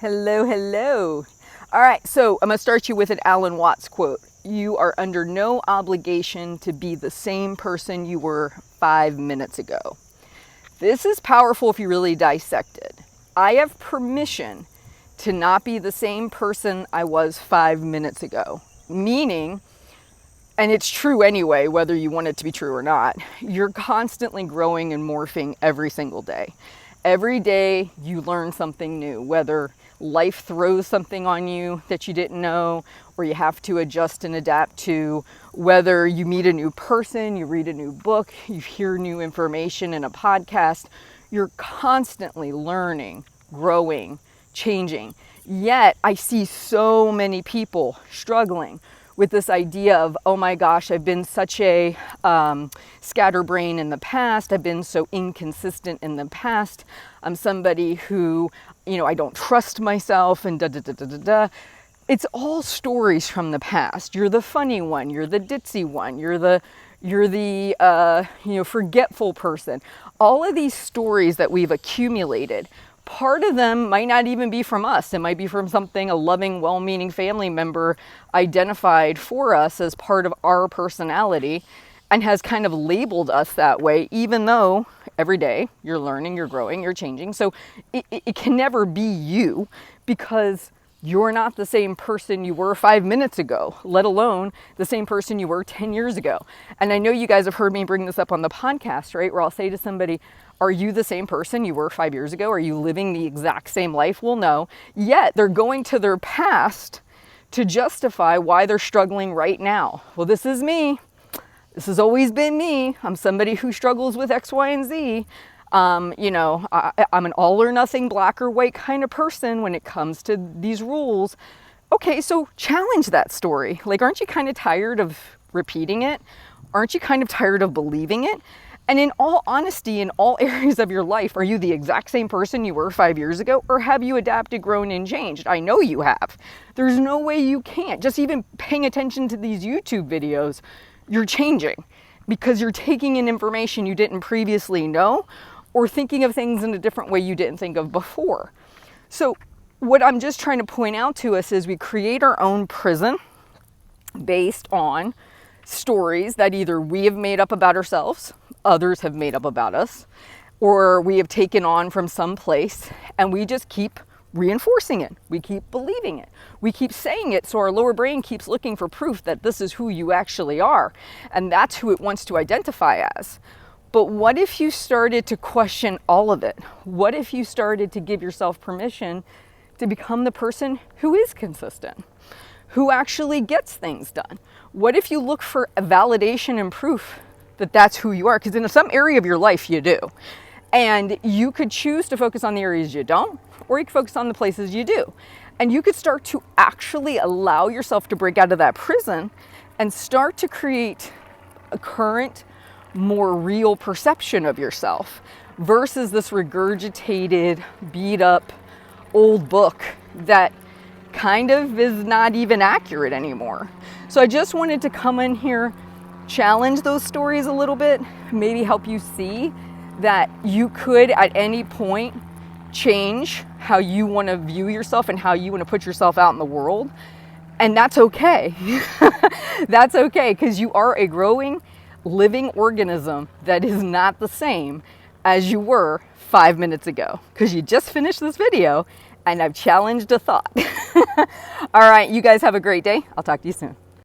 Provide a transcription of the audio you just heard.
Hello, hello. All right, so I'm going to start you with an Alan Watts quote. You are under no obligation to be the same person you were 5 minutes ago. This is powerful if you really dissect it. I have permission to not be the same person I was 5 minutes ago. Meaning, and it's true anyway, whether you want it to be true or not, you're constantly growing and morphing every single day. Every day you learn something new, whether life throws something on you that you didn't know, or you have to adjust and adapt to, whether you meet a new person, you read a new book, you hear new information in a podcast, you're constantly learning, growing, changing. Yet I see so many people struggling with this idea of, oh my gosh, I've been such a scatterbrain in the past. I've been so inconsistent in the past. I'm somebody who, I don't trust myself and da-da-da-da-da-da. It's all stories from the past. You're the funny one. You're the ditzy one. You're the forgetful person. All of these stories that we've accumulated, part of them might not even be from us. It might be from something a loving, well-meaning family member identified for us as part of our personality and has kind of labeled us that way, even though every day you're learning, you're growing, you're changing. So it can never be you, because you're not the same person you were 5 minutes ago, let alone the same person you were 10 years ago. And I know you guys have heard me bring this up on the podcast, right? Where I'll say to somebody, are you the same person you were 5 years ago? Are you living the exact same life? Well, no. Yet they're going to their past to justify why they're struggling right now. Well, this is me. This has always been me. I'm somebody who struggles with X, Y, and Z. I'm an all or nothing, black or white kind of person when it comes to these rules. Okay, so challenge that story. Like, aren't you kind of tired of repeating it? Aren't you kind of tired of believing it? And in all honesty, in all areas of your life, are you the exact same person you were 5 years ago? Or have you adapted, grown, and changed? I know you have. There's no way you can't. Just even paying attention to these YouTube videos, you're changing because you're taking in information you didn't previously know, or thinking of things in a different way you didn't think of before. So what I'm just trying to point out to us is we create our own prison based on stories that either we have made up about ourselves, others have made up about us, or we have taken on from some place, and we just keep reinforcing it. We keep believing it. We keep saying it, so our lower brain keeps looking for proof that this is who you actually are, and that's who it wants to identify as. But what if you started to question all of it? What if you started to give yourself permission to become the person who is consistent, who actually gets things done? What if you look for a validation and proof that that's who you are? Because in some area of your life you do. And you could choose to focus on the areas you don't, or you could focus on the places you do. And you could start to actually allow yourself to break out of that prison and start to create a current, more real perception of yourself versus this regurgitated, beat up old book that kind of is not even accurate anymore. So I just wanted to come in here, challenge those stories a little bit, maybe help you see that you could at any point change how you want to view yourself and how you want to put yourself out in the world. And that's okay. That's okay, because you are a growing, living organism that is not the same as you were 5 minutes ago, because you just finished this video and I've challenged a thought. All right, you guys have a great day. I'll talk to you soon.